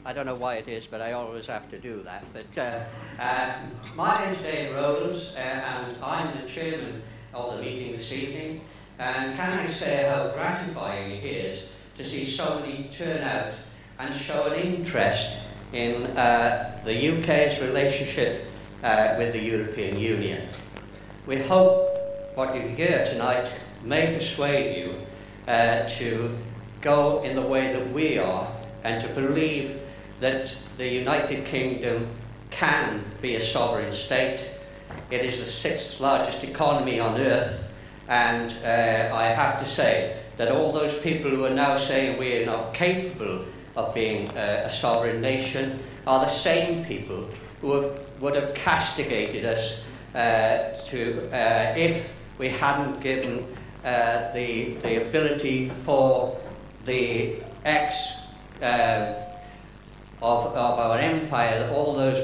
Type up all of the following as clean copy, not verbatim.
I don't know why it is, but I always have to do that. But my name is Dave Rowlands, and I'm the chairman of the meeting this evening. And can I say how gratifying it is to see so many turn out and show an interest in the UK's relationship with the European Union. We hope what you hear tonight may persuade you to go in the way that we are and to believe that the United Kingdom can be a sovereign state. It is the 6th largest economy on earth, and I have to say that all those people who are now saying we are not capable of being a sovereign nation are the same people who would have castigated us if we hadn't given the ability for the of our empire, all those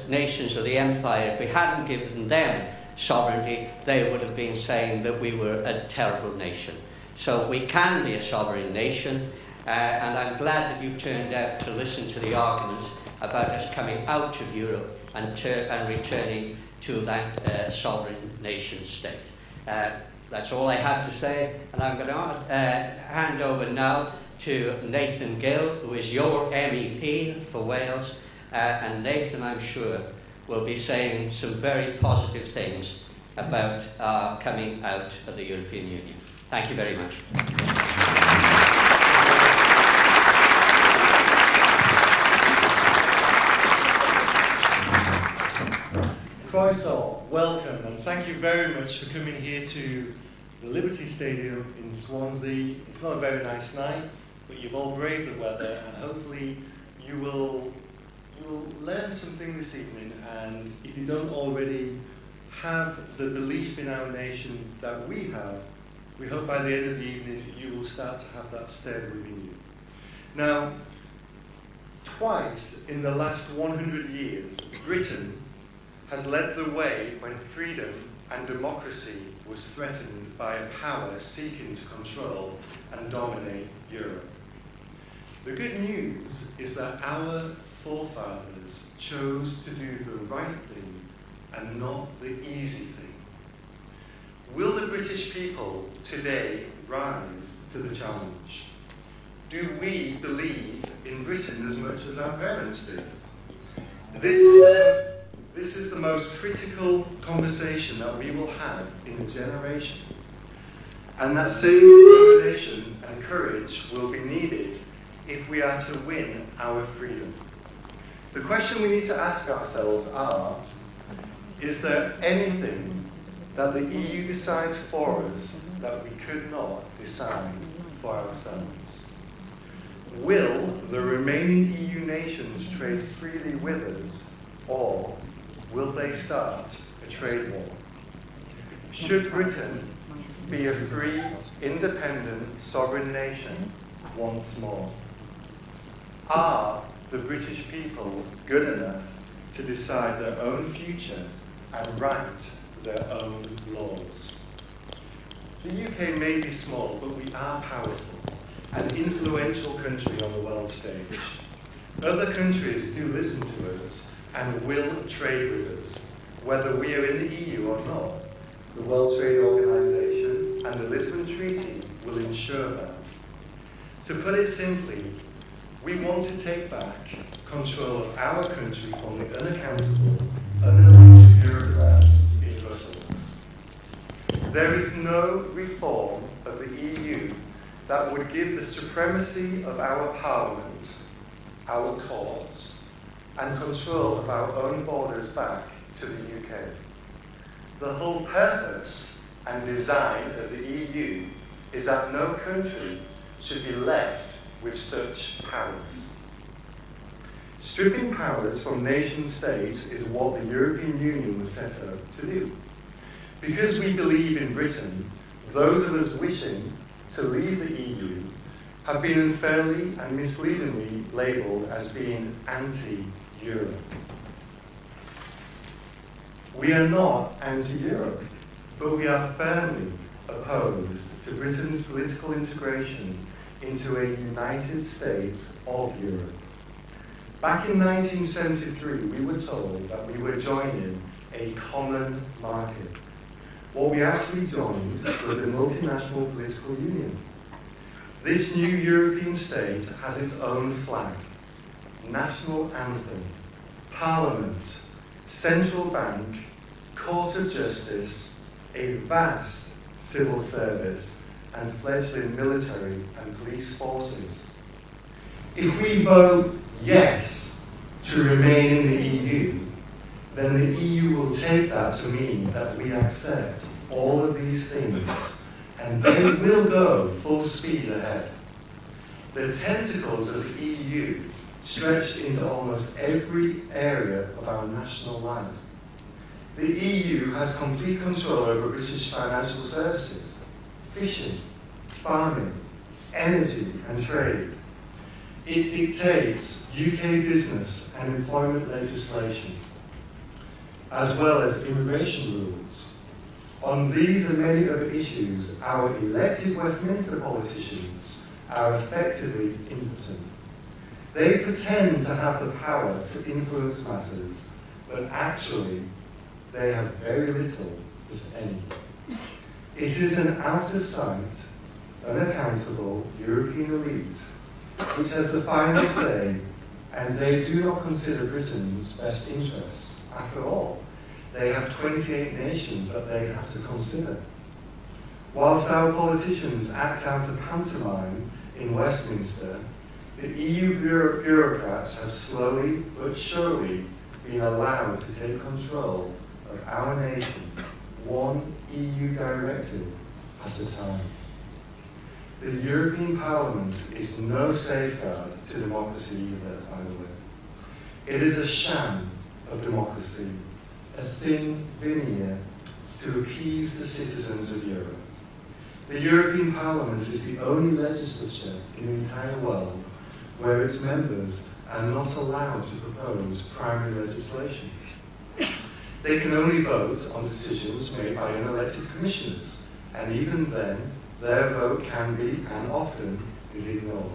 nations of the empire, if we hadn't given them sovereignty, they would have been saying that we were a terrible nation. So we can be a sovereign nation, and I'm glad that you turned out to listen to the arguments about us coming out of Europe and returning to that sovereign nation state. That's all I have to say, and I'm going to hand over now to Nathan Gill, who is your MEP for Wales, and Nathan, I'm sure, will be saying some very positive things about our coming out of the European Union. Thank you very much. Croeso, welcome, and thank you very much for coming here to the Liberty Stadium in Swansea. It's not a very nice night, but you've all braved the weather, and hopefully you will learn something this evening. And if you don't already have the belief in our nation that we have, we hope by the end of the evening you will start to have that stirred within you. Now, twice in the last 100 years, Britain has led the way when freedom and democracy was threatened by a power seeking to control and dominate Europe. The good news is that our forefathers chose to do the right thing and not the easy thing. Will the British people today rise to the challenge? Do we believe in Britain as much as our parents do? This is the most critical conversation that we will have in a generation. And that same determination and courage will be needed if we are to win our freedom. The question we need to ask ourselves is there anything that the EU decides for us that we could not decide for ourselves? Will the remaining EU nations trade freely with us, or will they start a trade war? Should Britain be a free, independent, sovereign nation once more? Are the British people good enough to decide their own future and write their own laws? The UK may be small, but we are powerful, an influential country on the world stage. Other countries do listen to us and will trade with us, whether we are in the EU or not. The World Trade Organization and the Lisbon Treaty will ensure that. To put it simply, we want to take back control of our country from the unaccountable, unelected bureaucrats in Brussels. There is no reform of the EU that would give the supremacy of our Parliament, our courts, and control of our own borders back to the UK. The whole purpose and design of the EU is that no country should be left with such powers. Stripping powers from nation states is what the European Union was set up to do. Because we believe in Britain, those of us wishing to leave the EU have been unfairly and misleadingly labelled as being anti-Europe. We are not anti-Europe, but we are firmly opposed to Britain's political integration into a United States of Europe. Back in 1973, we were told that we were joining a common market. What we actually joined was a multinational political union. This new European state has its own flag, national anthem, parliament, central bank, court of justice, a vast civil service, and fledgling military and police forces. If we vote yes to remain in the EU, then the EU will take that to mean that we accept all of these things, and they will go full speed ahead. The tentacles of the EU stretch into almost every area of our national life. The EU has complete control over British financial services, fishing, farming, energy and trade. It dictates UK business and employment legislation, as well as immigration rules. On these and many other issues, our elected Westminster politicians are effectively impotent. They pretend to have the power to influence matters, but actually they have very little, if any. It is an out-of-sight, unaccountable European elite which has the final say, and they do not consider Britain's best interests after all. They have 28 nations that they have to consider. Whilst our politicians act out a pantomime in Westminster, the EU bureaucrats have slowly but surely been allowed to take control of our nation, one EU directive at a time. The European Parliament is no safeguard to democracy either, by the way. It is a sham of democracy, a thin veneer to appease the citizens of Europe. The European Parliament is the only legislature in the entire world where its members are not allowed to propose primary legislation. They can only vote on decisions made by unelected commissioners, and even then, their vote can be, and often, is ignored.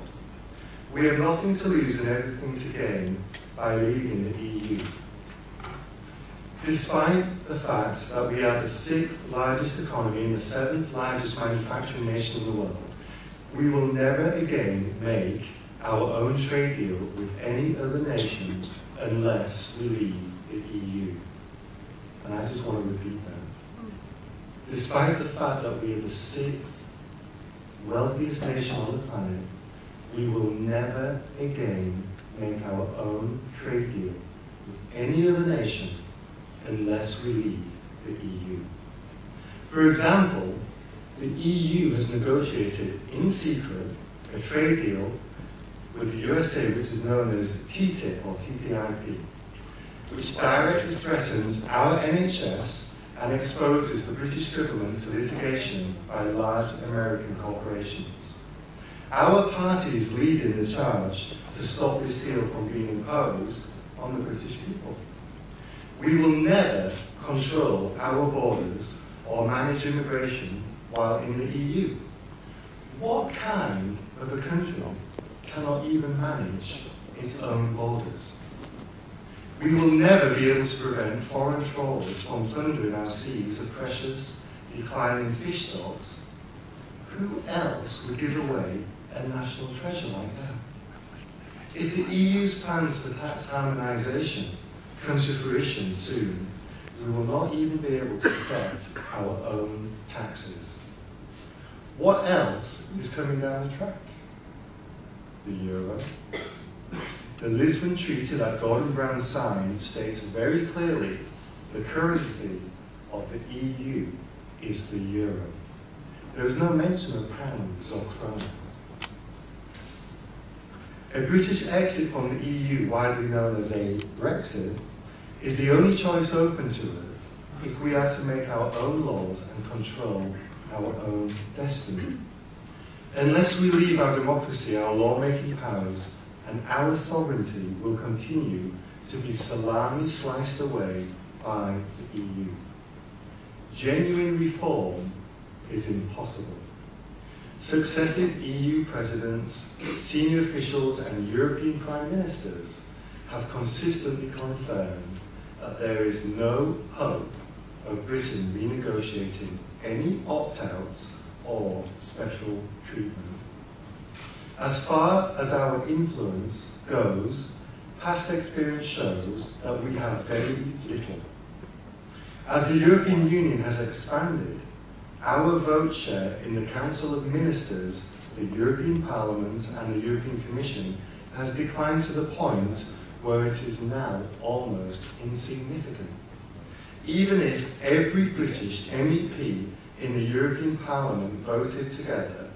We have nothing to lose and everything to gain by leaving the EU. Despite the fact that we are the 6th largest economy and the 7th largest manufacturing nation in the world, we will never again make our own trade deal with any other nation unless we leave the EU. And I just want to repeat that. Despite the fact that we are the 6th wealthiest nation on the planet, we will never again make our own trade deal with any other nation unless we leave the EU. For example, the EU has negotiated in secret a trade deal with the USA, which is known as TTIP or TTIP, which directly threatens our NHS and exposes the British government to litigation by large American corporations. Our party is leading the charge to stop this deal from being imposed on the British people. We will never control our borders or manage immigration while in the EU. What kind of a country cannot even manage its own borders? We will never be able to prevent foreign trawlers from plundering our seas of precious, declining fish stocks. Who else would give away a national treasure like that? If the EU's plans for tax harmonisation come to fruition soon, we will not even be able to set our own taxes. What else is coming down the track? The euro. The Lisbon Treaty that Gordon Brown signed states very clearly the currency of the EU is the euro. There is no mention of pounds or krona. A British exit from the EU, widely known as a Brexit, is the only choice open to us if we are to make our own laws and control our own destiny. Unless we leave our democracy, our lawmaking powers, and our sovereignty will continue to be salami sliced away by the EU. Genuine reform is impossible. Successive EU presidents, senior officials, and European prime ministers have consistently confirmed that there is no hope of Britain renegotiating any opt-outs or special treatment. As far as our influence goes, past experience shows that we have very little. As the European Union has expanded, our vote share in the Council of Ministers, the European Parliament and the European Commission has declined to the point where it is now almost insignificant. Even if every British MEP in the European Parliament voted together,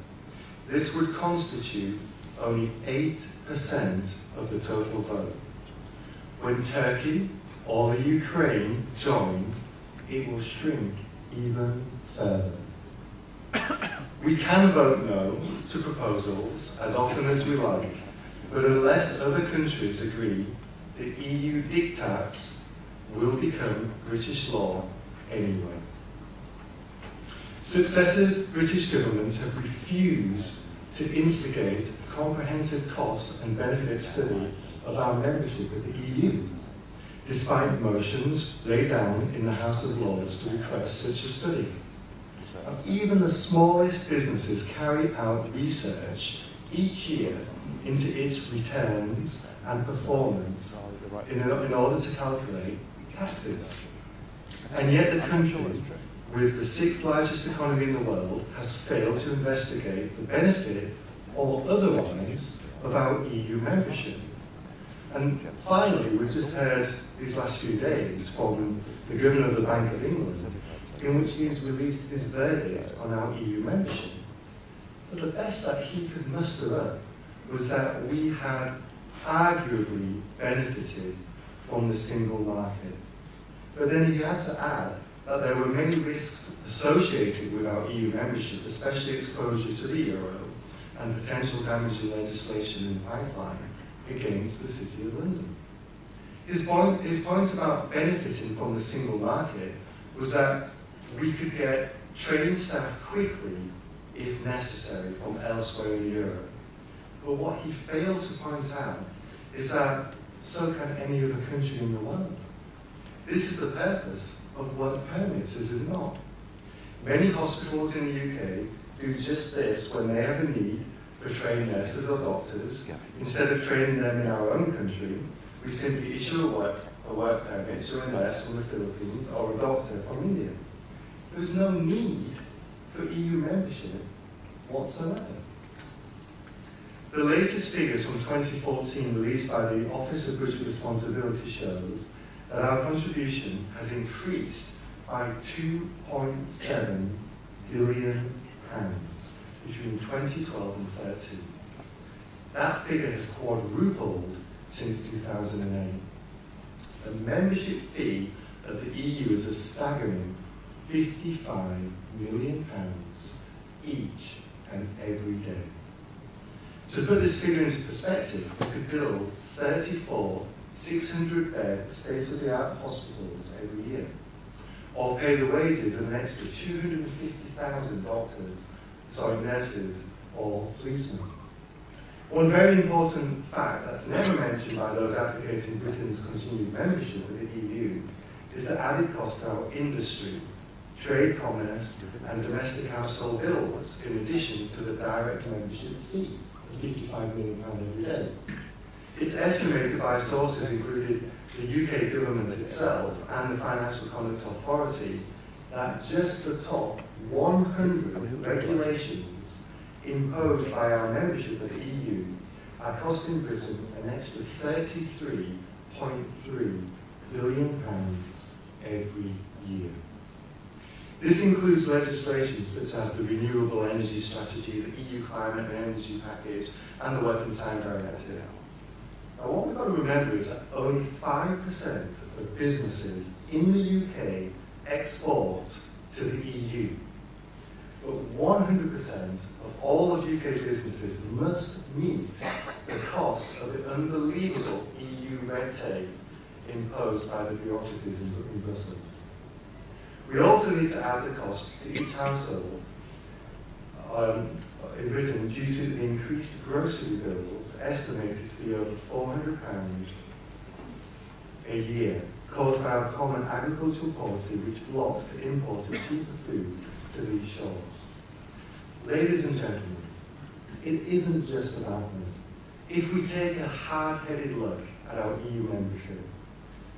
this would constitute only 8% of the total vote. When Turkey or the Ukraine join, it will shrink even further. We can vote no to proposals as often as we like, but unless other countries agree, the EU diktats will become British law anyway. Successive British governments have refused to instigate a comprehensive costs and benefits study of our membership of the EU, despite motions laid down in the House of Lords to request such a study. Even the smallest businesses carry out research each year into its returns and performance in order to calculate taxes. And yet the country, with the 6th largest economy in the world, has failed to investigate the benefit or otherwise of our EU membership. And finally, we've just heard these last few days from the Governor of the Bank of England, in which he has released his verdict on our EU membership. But the best that he could muster up was that we had arguably benefited from the single market. But then he had to add that there were many risks associated with our EU membership, especially exposure to the euro and potential damaging legislation in the pipeline against the City of London. His point about benefiting from the single market was that we could get trained staff quickly, if necessary, from elsewhere in Europe. But what he failed to point out is that so can any other country in the world. This is the purpose of work permits, is it not? Many hospitals in the UK do just this when they have a need for trained nurses or doctors. Instead of training them in our own country, we simply issue a work permit to a nurse from the Philippines or a doctor from India. There's no need for EU membership whatsoever. The latest figures from 2014 released by the Office of Budget Responsibility shows that our contribution has increased by £2.7 billion between 2012 and 2013. That figure has quadrupled since 2008. The membership fee of the EU is a staggering £55 million each and every day. To put this figure into perspective, we could build 34 600-bed state-of-the-art hospitals every year, or pay the wages of an extra 250,000 nurses or policemen. One very important fact that's never mentioned by those advocating Britain's continued membership of the EU is the added cost to our industry, trade commerce and domestic household bills, in addition to the direct membership fee of £55 million every day. It's estimated by sources including the UK government itself and the Financial Conduct Authority that just the top 100 regulations imposed by our membership of the EU are costing Britain an extra £33.3 billion every year. This includes legislation such as the Renewable Energy Strategy, the EU Climate and Energy Package, and the Working Time Directive. Now, what we've got to remember is that only 5% of businesses in the UK export to the EU. But 100% of all of UK businesses must meet the cost of the unbelievable EU red tape imposed by the bureaucracies in Brussels. We also need to add the cost to each household in Britain due to the increased grocery bills, estimated to be over £400 a year caused by our common agricultural policy which blocks the import of cheaper food to these shores. Ladies and gentlemen, it isn't just about money. If we take a hard-headed look at our EU membership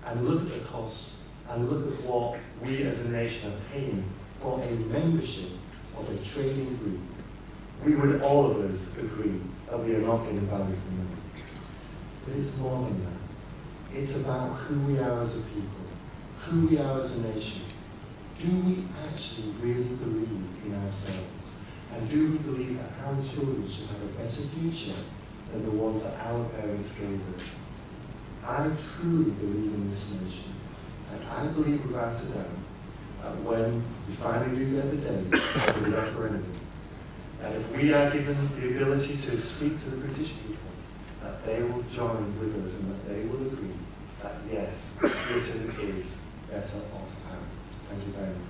and look at the costs and look at what we as a nation are paying for a membership of a trading group, we would all of us agree that we are not getting value for money. But it's more than that. It's about who we are as a people, who we are as a nation. Do we actually really believe in ourselves? And do we believe that our children should have a better future than the ones that our parents gave us? I truly believe in this nation. And I believe without a doubt that when we finally do get the date of the referendum, that if we are given the ability to speak to the British people, that they will join with us and that they will agree that yes, Britain is better off out. Thank you very much.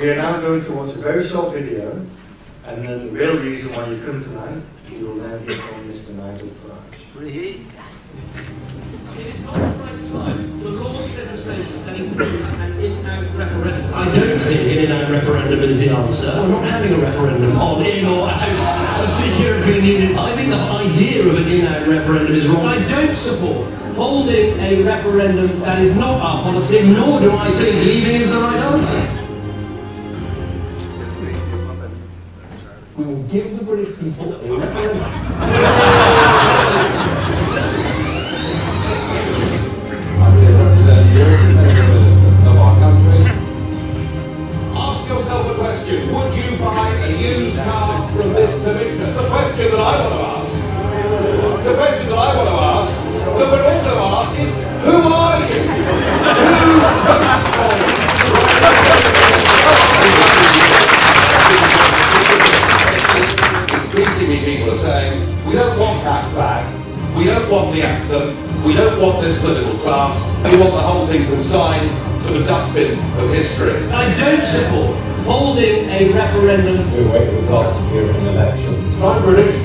We are now going to watch a very short video, and then the real reason why you come tonight, you will now hear from Mr. Nigel Farage. It is not the right time to launch legislation that includes an in-out referendum. I don't think an in-out referendum is the answer. We're not having a referendum on in or out of the European Union. I think the idea of an in-out referendum is wrong. I don't support holding a referendum that is not our policy, nor do I think leaving is the right answer. We will give the British people a referendum. I'm here to represent you, of our country. Ask yourself a question. Would you buy a used car from this commissioner? The question that I want to ask, the question that I want to ask, that we're all going to ask is, who are Increasingly people are saying, we don't want that flag, we don't want the anthem, we don't want this political class, we want the whole thing consigned to the dustbin of history. I don't support holding a referendum. We're waiting results of European elections. I'm British.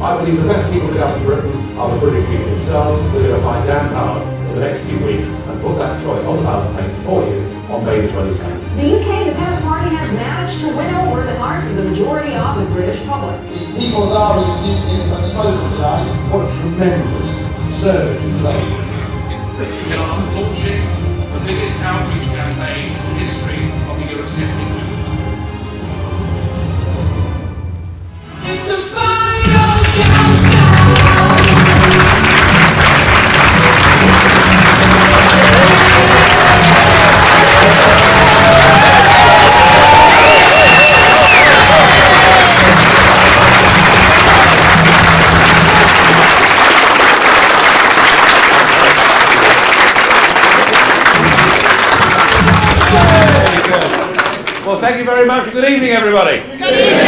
I believe the best people to govern Britain are the British people themselves. We're going to find Dan Power in the next few weeks and put that choice on the ballot paper for you on May the 22nd. The UK Independence Party has managed to win over the hearts of the majority of the British public. The people's army have spoken tonight. What a tremendous surge in vote. We are launching the biggest outreach campaign in the history of the Eurosceptic movement. It's the final countdown! Well, thank you very much. Good evening, everybody. Good evening!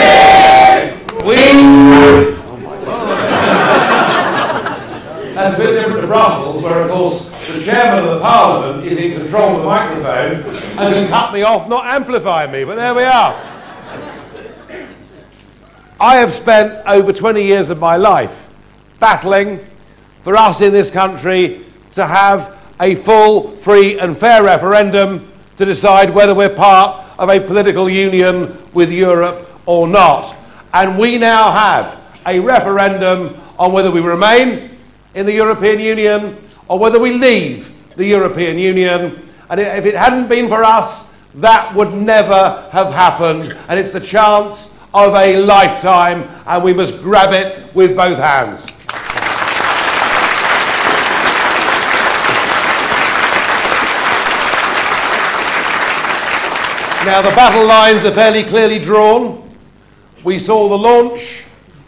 That's a bit different to Brussels, where, of course, the chairman of the Parliament is in control of the microphone and can cut me off, not amplify me, but there we are. I have spent over 20 years of my life battling for us in this country to have a full, free and fair referendum to decide whether we're part of a political union with Europe or not. And we now have a referendum on whether we remain in the European Union or whether we leave the European Union. And if it hadn't been for us, that would never have happened. And it's the chance of a lifetime, and we must grab it with both hands. Now, the battle lines are fairly clearly drawn. We saw the launch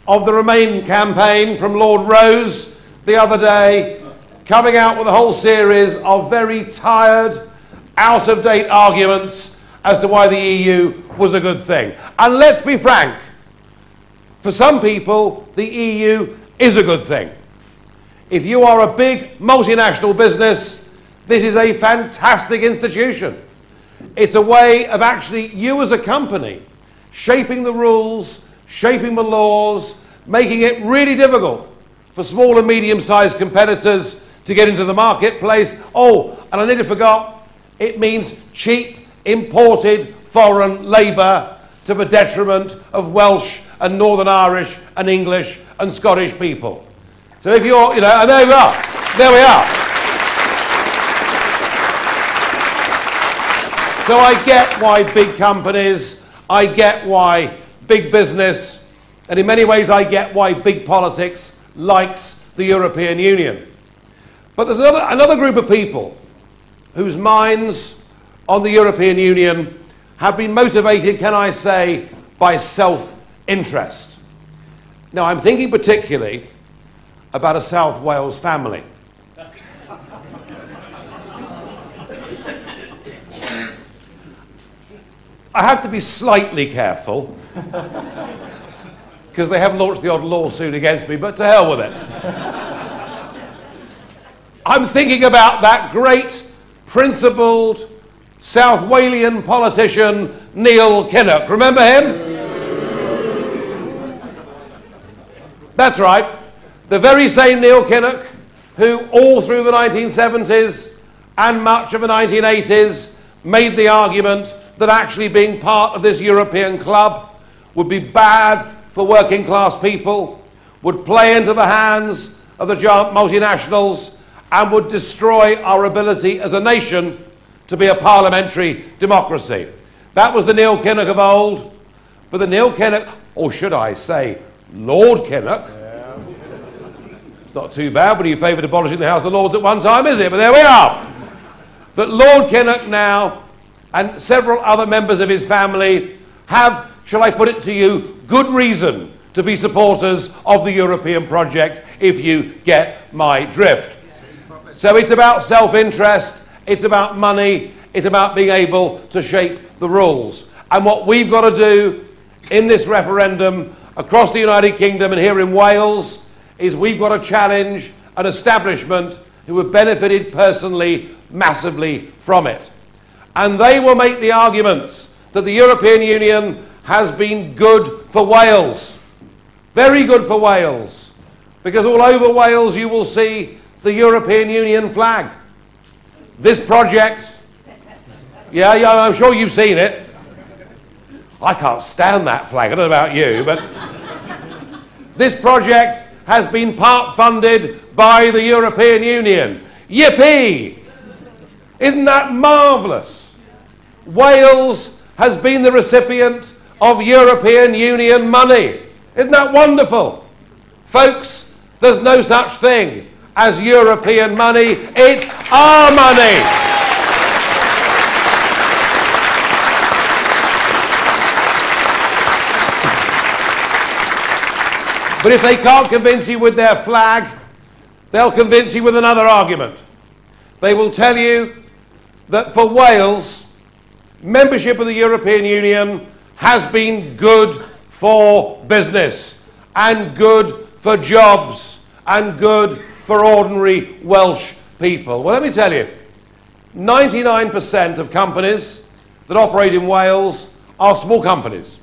of the Remain campaign from Lord Rose the other day, coming out with a whole series of very tired, out-of-date arguments as to why the EU was a good thing. And let's be frank, for some people, the EU is a good thing. If you are a big multinational business, this is a fantastic institution. It's a way of actually you as a company shaping the rules, shaping the laws, making it really difficult for small and medium-sized competitors to get into the marketplace. Oh, and I nearly forgot, it means cheap, imported foreign labour to the detriment of Welsh and Northern Irish and English and Scottish people. So if you're, and there we are. There we are. So I get why big companies, I get why big business, and in many ways I get why big politics likes the European Union. But there's another group of people whose minds on the European Union have been motivated, can I say, by self-interest. Now, I'm thinking particularly about a South Wales family. I have to be slightly careful because they have launched the odd lawsuit against me, but to hell with it. I'm thinking about that great, principled, South Walian politician, Neil Kinnock. Remember him? That's right. The very same Neil Kinnock who all through the 1970s and much of the 1980s made the argument that actually being part of this European club would be bad for working class people, would play into the hands of the giant multinationals, and would destroy our ability as a nation to be a parliamentary democracy. That was the Neil Kinnock of old. But the Neil Kinnock, or should I say, Lord Kinnock, it's not too bad, but he favoured abolishing the House of Lords at one time, is it? But there we are. That Lord Kinnock now, and several other members of his family, have, shall I put it to you, good reason to be supporters of the European project, if you get my drift. So it's about self-interest, it's about money, it's about being able to shape the rules. And what we've got to do in this referendum across the United Kingdom and here in Wales is we've got to challenge an establishment who have benefited personally massively from it. And they will make the arguments that the European Union has been good for Wales. Very good for Wales. Because all over Wales you will see the European Union flag. This project, yeah, I'm sure you've seen it. I can't stand that flag, I don't know about you, but this project has been part funded by the European Union. Yippee! Isn't that marvellous? Wales has been the recipient of European Union money. Isn't that wonderful? Folks, there's no such thing as European money. It's our money. But if they can't convince you with their flag, they'll convince you with another argument. They will tell you that for Wales, membership of the European Union has been good for business and good for jobs and good for ordinary Welsh people. Well, let me tell you, 99% of companies that operate in Wales are small companies,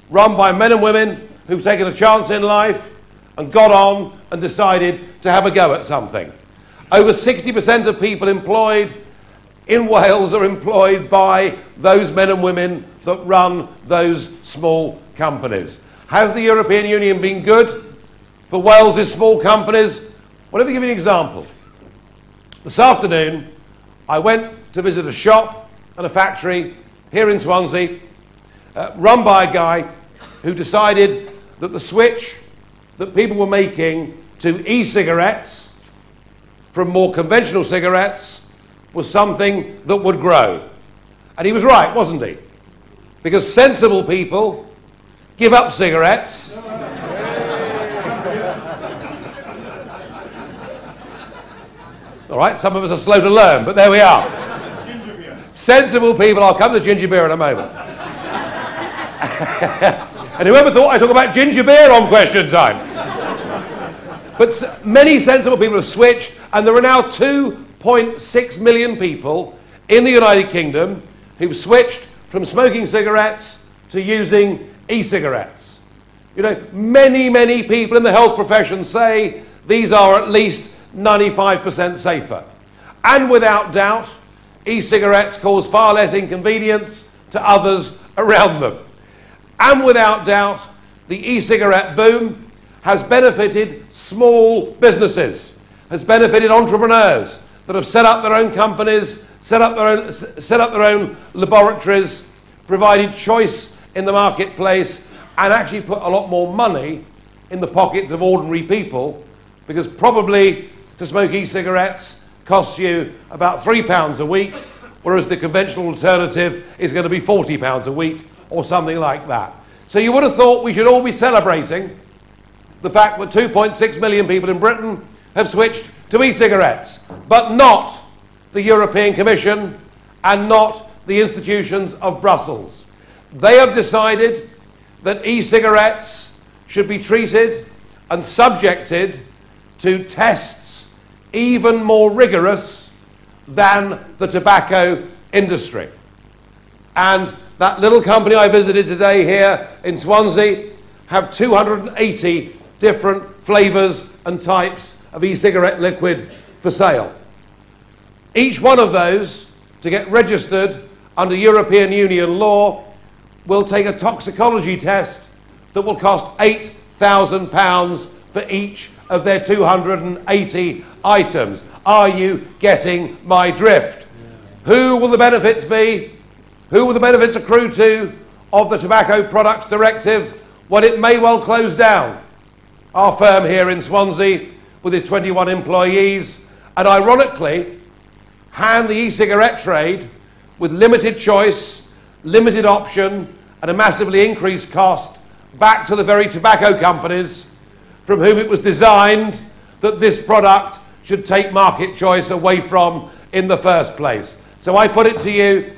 run by men and women who've taken a chance in life and got on and decided to have a go at something. Over 60% of people employed in Wales are employed by those men and women that run those small companies. Has the European Union been good for Wales's small companies? Well, let me give you an example. This afternoon, I went to visit a shop and a factory here in Swansea, run by a guy who decided that the switch that people were making to e-cigarettes from more conventional cigarettes was something that would grow. And he was right, wasn't he? Because sensible people give up cigarettes. All right, some of us are slow to learn, but there we are. Sensible people, I'll come to ginger beer in a moment. And whoever thought I'd talk about ginger beer on Question Time? But many sensible people have switched, and there are now 2.6 million people in the United Kingdom who've switched from smoking cigarettes to using e-cigarettes. You know, many people in the health profession say these are at least 95% safer. And without doubt, e-cigarettes cause far less inconvenience to others around them. And without doubt, the e-cigarette boom has benefited small businesses, has benefited entrepreneurs that have set up their own companies, set up their own laboratories, provided choice in the marketplace, and actually put a lot more money in the pockets of ordinary people, because probably to smoke e-cigarettes costs you about £3 a week, whereas the conventional alternative is going to be £40 a week or something like that. So you would have thought we should all be celebrating the fact that 2.6 million people in Britain have switched to e-cigarettes, but not the European Commission and not the institutions of Brussels. They have decided that e-cigarettes should be treated and subjected to tests even more rigorous than the tobacco industry. And that little company I visited today here in Swansea have 280 different flavours and types of e-cigarette liquid for sale. Each one of those, to get registered under European Union law, will take a toxicology test that will cost £8,000 for each of their 280 items. Are you getting my drift? Who will the benefits be? Who will the benefits accrue to of the Tobacco Products Directive? Well, it may well close down. Our firm here in Swansea, with its 21 employees, and ironically, hand the e-cigarette trade with limited choice, limited option, and a massively increased cost back to the very tobacco companies from whom it was designed that this product should take market choice away from in the first place. So I put it to you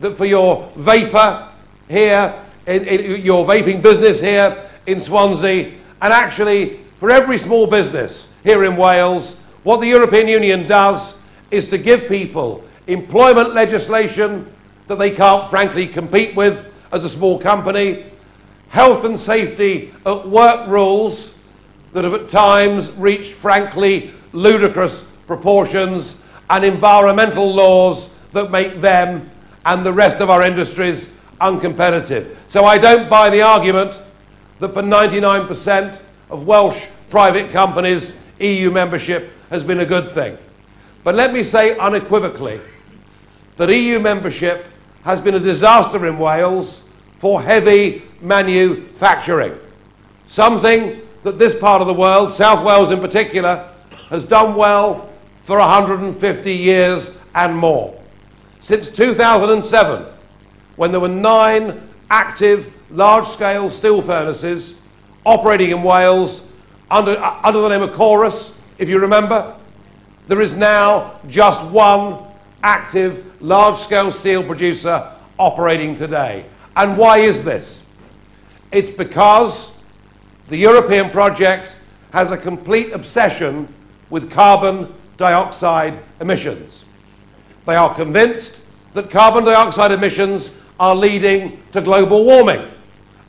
that for your vapor here, your vaping business here in Swansea, and actually for every small business here in Wales, what the European Union does is to give people employment legislation that they can't frankly compete with as a small company, health and safety at work rules that have at times reached frankly ludicrous proportions, and environmental laws that make them and the rest of our industries uncompetitive. So I don't buy the argument that for 99% of Welsh private companies, EU membership has been a good thing. But let me say unequivocally that EU membership has been a disaster in Wales for heavy manufacturing. Something that this part of the world, South Wales in particular, has done well for 150 years and more. Since 2007, when there were 9 active large-scale steel furnaces operating in Wales under the name of Chorus, if you remember, there is now just 1 active large-scale steel producer operating today. And why is this? It's because the European project has a complete obsession with carbon dioxide emissions. They are convinced that carbon dioxide emissions are leading to global warming,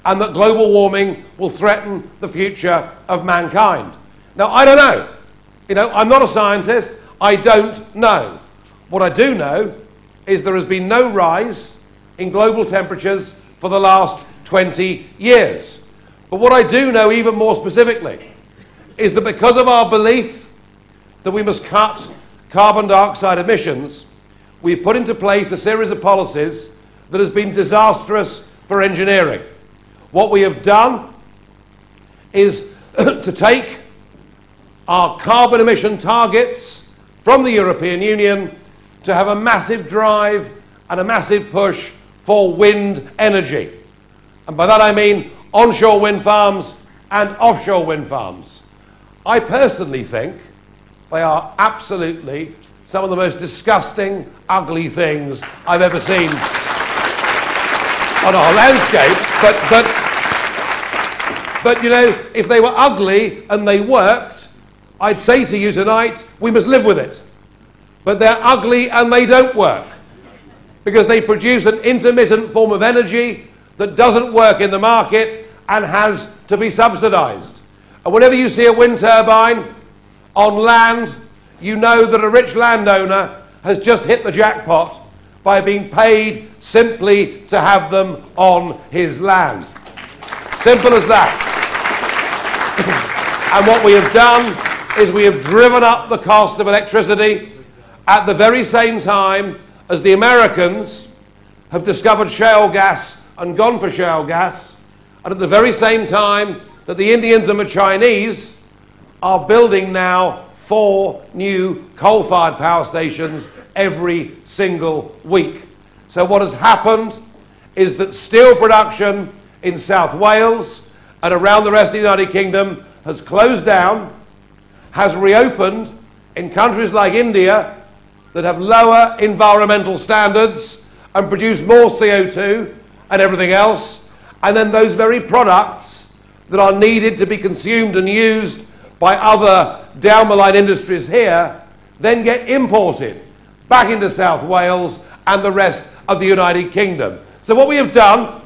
and that global warming will threaten the future of mankind. Now, I don't know. You know, I'm not a scientist. I don't know. What I do know is there has been no rise in global temperatures for the last 20 years. But what I do know even more specifically is that because of our belief that we must cut carbon dioxide emissions, we've put into place a series of policies that has been disastrous for engineering. What we have done is to take our carbon emission targets from the European Union to have a massive drive and a massive push for wind energy. And by that I mean onshore wind farms and offshore wind farms. I personally think they are absolutely some of the most disgusting, ugly things I've ever seen on our landscape. But you know, if they were ugly and they worked, I'd say to you tonight, we must live with it. But they're ugly and they don't work, because they produce an intermittent form of energy that doesn't work in the market and has to be subsidised. And whenever you see a wind turbine on land, you know that a rich landowner has just hit the jackpot by being paid simply to have them on his land. Simple as that. And what we have done is we have driven up the cost of electricity at the very same time as the Americans have discovered shale gas and gone for shale gas, and at the very same time that the Indians and the Chinese are building now 4 new coal-fired power stations every single week. So what has happened is that steel production in South Wales and around the rest of the United Kingdom has closed down, has reopened in countries like India that have lower environmental standards and produce more CO2 and everything else, and then those very products that are needed to be consumed and used by other down-the-line industries here then get imported back into South Wales and the rest of the United Kingdom. So what we have done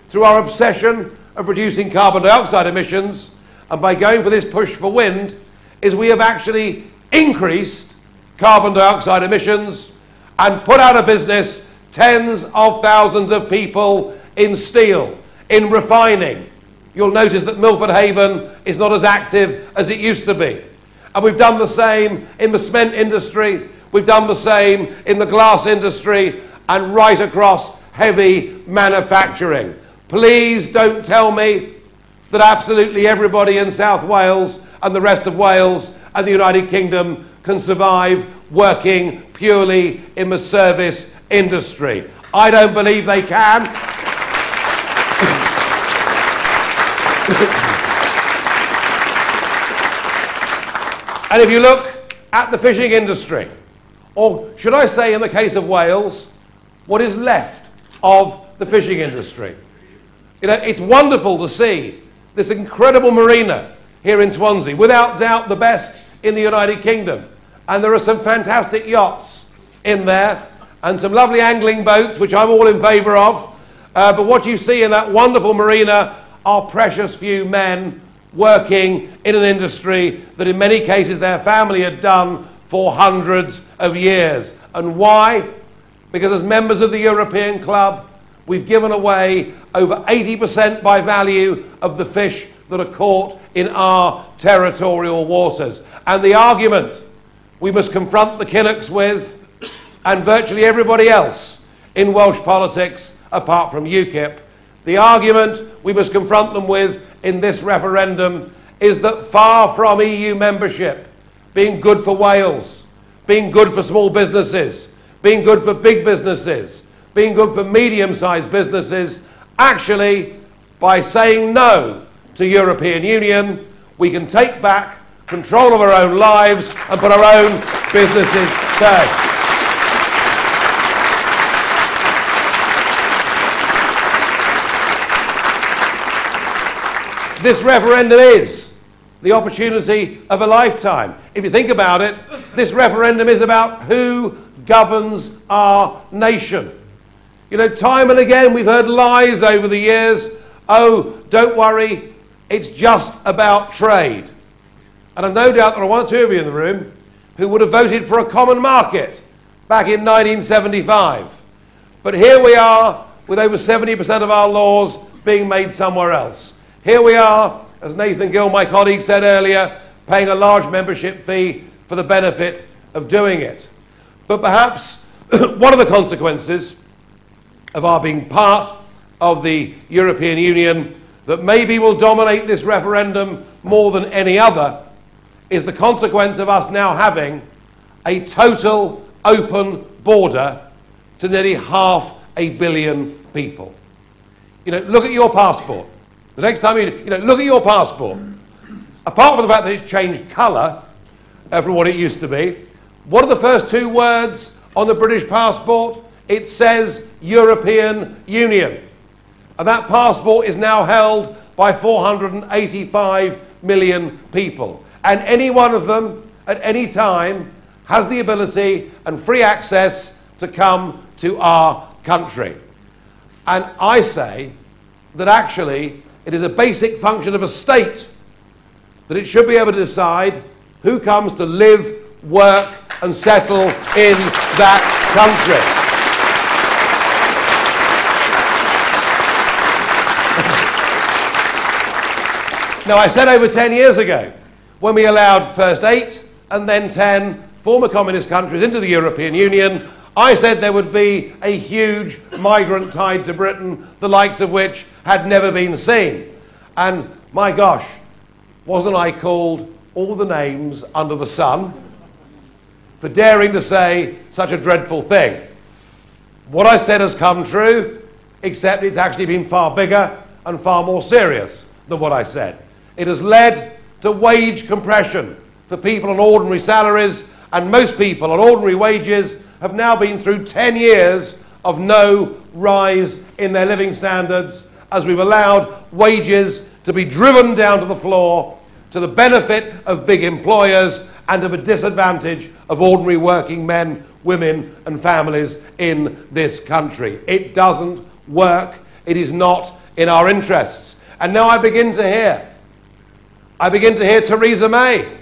through our obsession of reducing carbon dioxide emissions and by going for this push for wind is we have actually increased carbon dioxide emissions and put out of business tens of thousands of people in steel, in refining. You'll notice that Milford Haven is not as active as it used to be. And we've done the same in the cement industry, we've done the same in the glass industry, and right across heavy manufacturing. Please don't tell me that absolutely everybody in South Wales and the rest of Wales and the United Kingdom can survive working purely in the service industry. I don't believe they can. And if you look at the fishing industry, or should I say in the case of Wales, what is left of the fishing industry. You know, it's wonderful to see this incredible marina here in Swansea, without doubt the best in the United Kingdom. And there are some fantastic yachts in there and some lovely angling boats, which I'm all in favour of. But what you see in that wonderful marina are precious few men working in an industry that in many cases their family had done for hundreds of years. And why? Because as members of the European Club, we've given away over 80% by value of the fish that are caught in our territorial waters. And the argument we must confront the Kinnocks with, and virtually everybody else in Welsh politics apart from UKIP, the argument we must confront them with in this referendum is that far from EU membership being good for Wales, being good for small businesses, being good for big businesses, being good for medium-sized businesses, actually, by saying no to European Union, we can take back control of our own lives and put our own businesses first. This referendum is the opportunity of a lifetime. If you think about it, this referendum is about who governs our nation. You know, time and again we've heard lies over the years. Oh, don't worry, it's just about trade. And I've no doubt there are 1 or 2 of you in the room who would have voted for a common market back in 1975. But here we are with over 70% of our laws being made somewhere else. Here we are, as Nathan Gill, my colleague, said earlier, paying a large membership fee for the benefit of doing it. But perhaps one of the consequences of our being part of the European Union that maybe will dominate this referendum more than any other is the consequence of us now having a total open border to nearly 500 million people. You know, look at your passport. The next time you look at your passport. Apart from the fact that it's changed colour from what it used to be, what are the first 2 words on the British passport? It says European Union. And that passport is now held by 485 million people. And any one of them, at any time, has the ability and free access to come to our country. And I say that actually it is a basic function of a state that it should be able to decide who comes to live, work and settle in that country. Now, I said over 10 years ago, when we allowed first 8 and then 10 former communist countries into the European Union, I said there would be a huge migrant tide to Britain, the likes of which had never been seen. And my gosh, wasn't I called all the names under the sun for daring to say such a dreadful thing? What I said has come true, except it's actually been far bigger and far more serious than what I said. It has led to wage compression for people on ordinary salaries, and most people on ordinary wages have now been through 10 years of no rise in their living standards, as we've allowed wages to be driven down to the floor to the benefit of big employers and to the disadvantage of ordinary working men, women and families in this country. It doesn't work. It is not in our interests. And now I begin to hear Theresa May.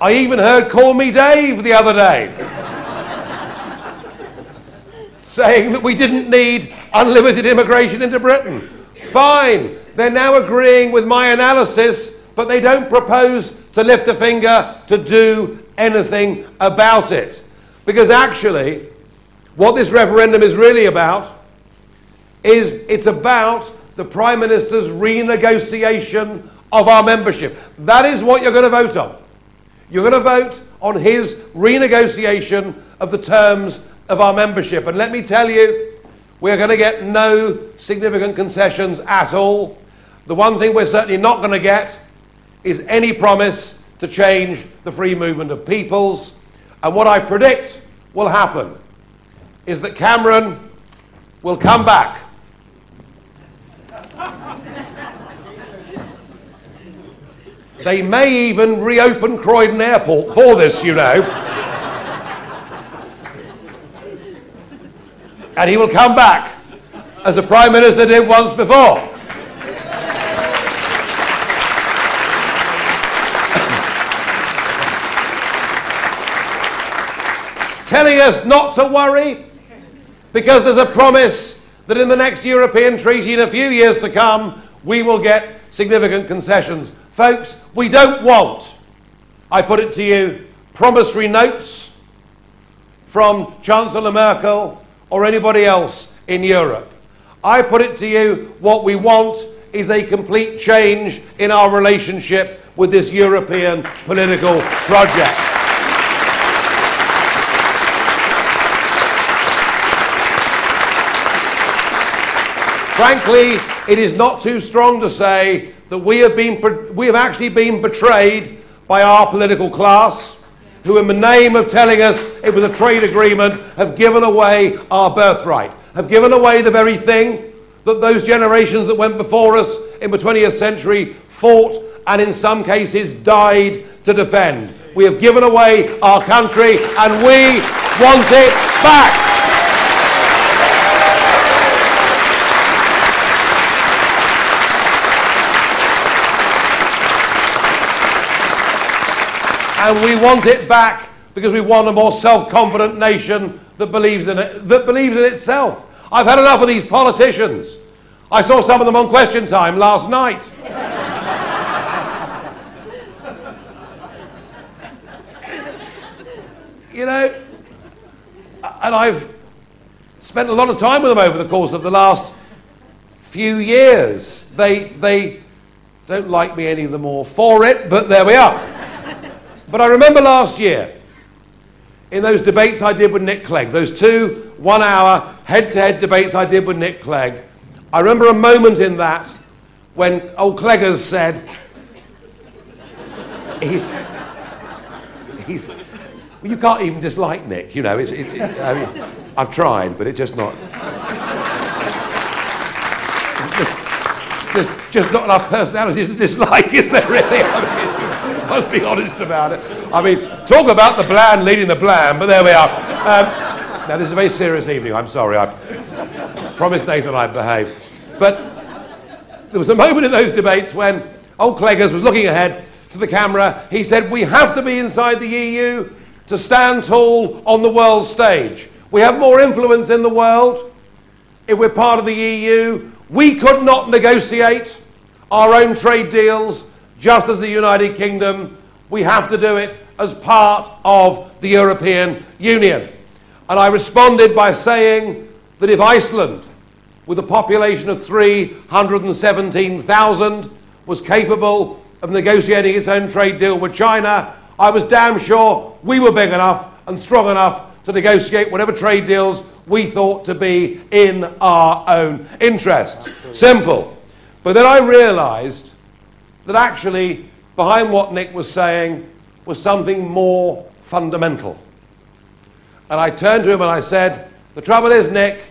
I even heard Call Me Dave the other day saying that we didn't need unlimited immigration into Britain. Fine, they're now agreeing with my analysis, but they don't propose to lift a finger to do anything about it. Because actually, what this referendum is really about is it's about the Prime Minister's renegotiation of our membership. That is what you're going to vote on. You're going to vote on his renegotiation of the terms of our membership. And let me tell you, we're going to get no significant concessions at all. The one thing we're certainly not going to get is any promise to change the free movement of peoples. And what I predict will happen is that Cameron will come back. They may even reopen Croydon Airport for this, you know. And he will come back, as the Prime Minister did once before. Telling us not to worry, because there's a promise that in the next European treaty in a few years to come, we will get significant concessions. Folks, we don't want, I put it to you, promissory notes from Chancellor Merkel or anybody else in Europe. I put it to you, what we want is a complete change in our relationship with this European political project. Frankly, it is not too strong to say that we have actually been betrayed by our political class, who in the name of telling us it was a trade agreement have given away our birthright, have given away the very thing that those generations that went before us in the 20th century fought and in some cases died to defend. We have given away our country and we want it back. And we want it back because we want a more self-confident nation that believes in it, that believes in itself. I've had enough of these politicians. I saw some of them on Question Time last night. You know, and I've spent a lot of time with them over the course of the last few years. They don't like me any the more for it, but there we are. But I remember last year, in those debates I did with Nick Clegg, those 2 one-hour head-to-head debates I did with Nick Clegg, I remember a moment in that when old Cleggers said, well, you can't even dislike Nick, you know, I mean, I've tried, but it's just not, There's just not enough personality to dislike, is there really? I mean, let's be honest about it. I mean, talk about the bland leading the bland, but there we are. Now, this is a very serious evening. I'm sorry. I promised Nathan I'd behave. But there was a moment in those debates when old Cleggers was looking ahead to the camera. He said, we have to be inside the EU to stand tall on the world stage. We have more influence in the world if we're part of the EU. We could not negotiate our own trade deals just as the United Kingdom. We have to do it as part of the European Union. And I responded by saying that if Iceland, with a population of 317,000, was capable of negotiating its own trade deal with China, I was damn sure we were big enough and strong enough to negotiate whatever trade deals we thought to be in our own interests. Simple. But then I realised that actually behind what Nick was saying was something more fundamental. And I turned to him and I said, the trouble is, Nick,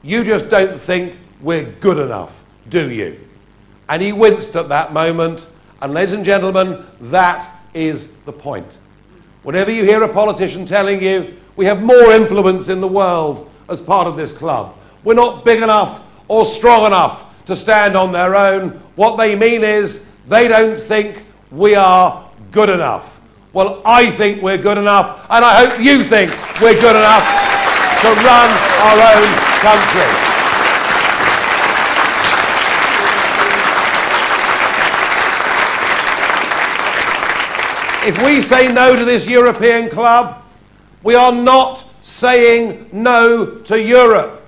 you just don't think we're good enough, do you? And he winced at that moment. And ladies and gentlemen, that is the point. Whenever you hear a politician telling you, we have more influence in the world as part of this club, we're not big enough or strong enough to stand on their own, what they mean is they don't think we are good enough. Well, I think we're good enough, and I hope you think we're good enough to run our own country. If we say no to this European club, we are not saying no to Europe.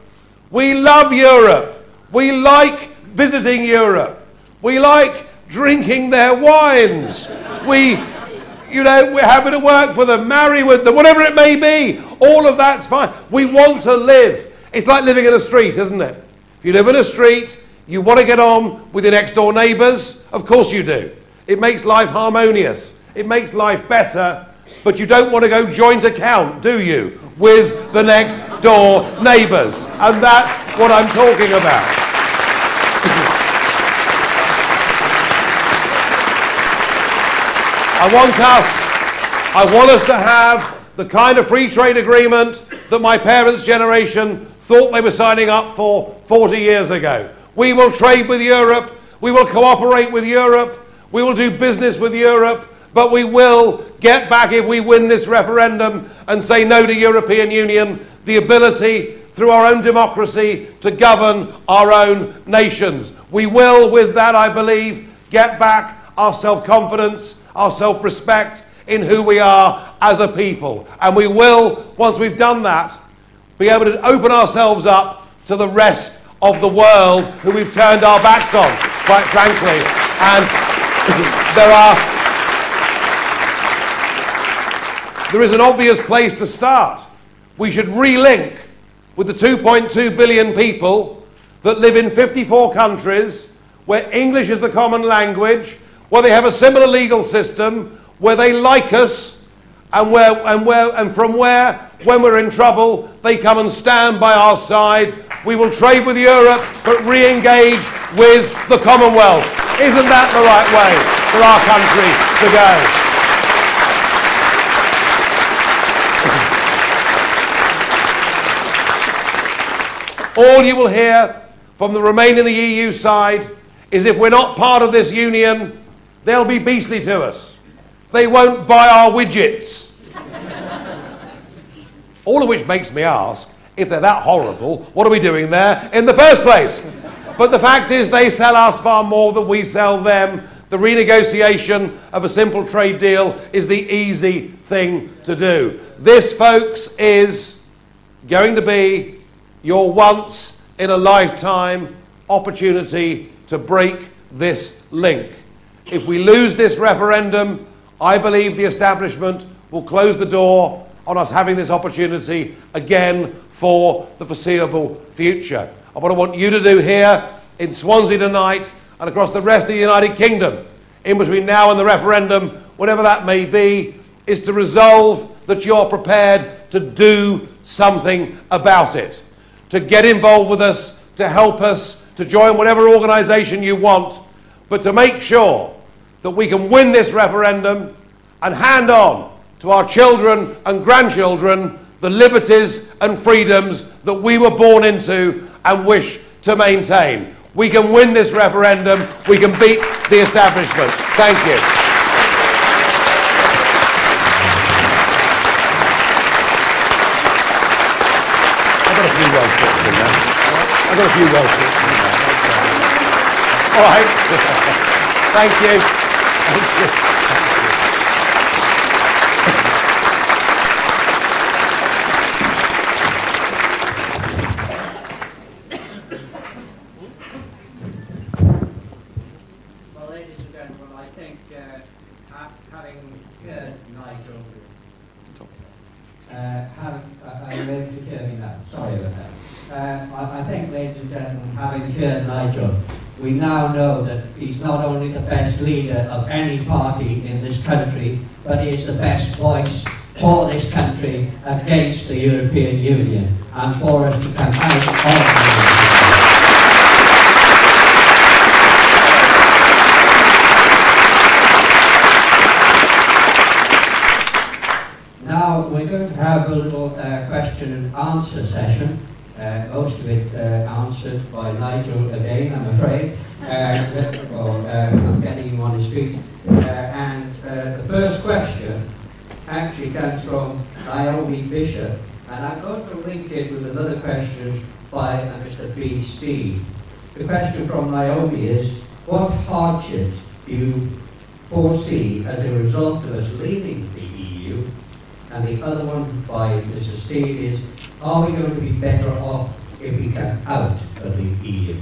We love Europe. We like visiting Europe. We like drinking their wines. We're happy to work for them, marry with them, whatever it may be. All of that's fine. We want to live. It's like living in a street, isn't it? If you live in a street, you want to get on with your next door neighbours. Of course you do. It makes life harmonious. It makes life better. But you don't want to go joint account, do you, with the next door neighbours? And that's what I'm talking about. I want us to have the kind of free trade agreement that my parents' generation thought they were signing up for 40 years ago. We will trade with Europe, we will cooperate with Europe, we will do business with Europe, but we will get back, if we win this referendum and say no to European Union, the ability through our own democracy to govern our own nations. We will, with that, I believe, get back our self-confidence, our self-respect in who we are as a people. And we will, once we've done that, be able to open ourselves up to the rest of the world who we've turned our backs on, quite frankly. And there is an obvious place to start. We should relink with the 2.2 billion people that live in 54 countries where English is the common language, where they have a similar legal system, where they like us, and from where, when we're in trouble, they come and stand by our side. We will trade with Europe, but re-engage with the Commonwealth. Isn't that the right way for our country to go? All you will hear from the Remain in the EU side is if we're not part of this union, they'll be beastly to us. They won't buy our widgets. All of which makes me ask, if they're that horrible, what are we doing there in the first place? But the fact is they sell us far more than we sell them. The renegotiation of a simple trade deal is the easy thing to do. This, folks, is going to be your once-in-a-lifetime opportunity to break this link. If we lose this referendum, I believe the establishment will close the door on us having this opportunity again for the foreseeable future. And what I want you to do here in Swansea tonight and across the rest of the United Kingdom, in between now and the referendum, whatever that may be, is to resolve that you're prepared to do something about it, to get involved with us, to help us, to join whatever organisation you want, but to make sure that we can win this referendum and hand on to our children and grandchildren the liberties and freedoms that we were born into and wish to maintain. We can win this referendum. We can beat the establishment. Thank you. I've got a few Welsh bits in there. I've got a few Welsh bits in there. All right. Thank you. Thank you. Well, ladies and gentlemen, I think having heard Nigel, are you able to hear me now? Sorry about that. I think, ladies and gentlemen, having heard Nigel, we now know that he's not only the best leader of any party in this country, but he is the best voice for this country against the European Union and for us to come out of the Union. Now we're going to have a little question and answer session. Most of it answered by Nigel again, I'm afraid. I'm getting him on his feet. And the first question actually comes from Naomi Bishop, and I'm going to link it with another question by Mr. B. Steve. The question from Naomi is, what hardships do you foresee as a result of us leaving the EU? And the other one by Mr. Steve is, are we going to be better off if we come out of the EU?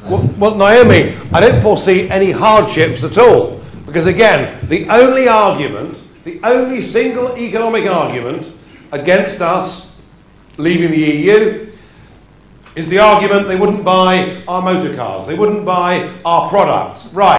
Well, Naomi, I don't foresee any hardships at all. Because again, the only argument, the only single economic argument against us leaving the EU is the argument they wouldn't buy our motor cars, they wouldn't buy our products. Right.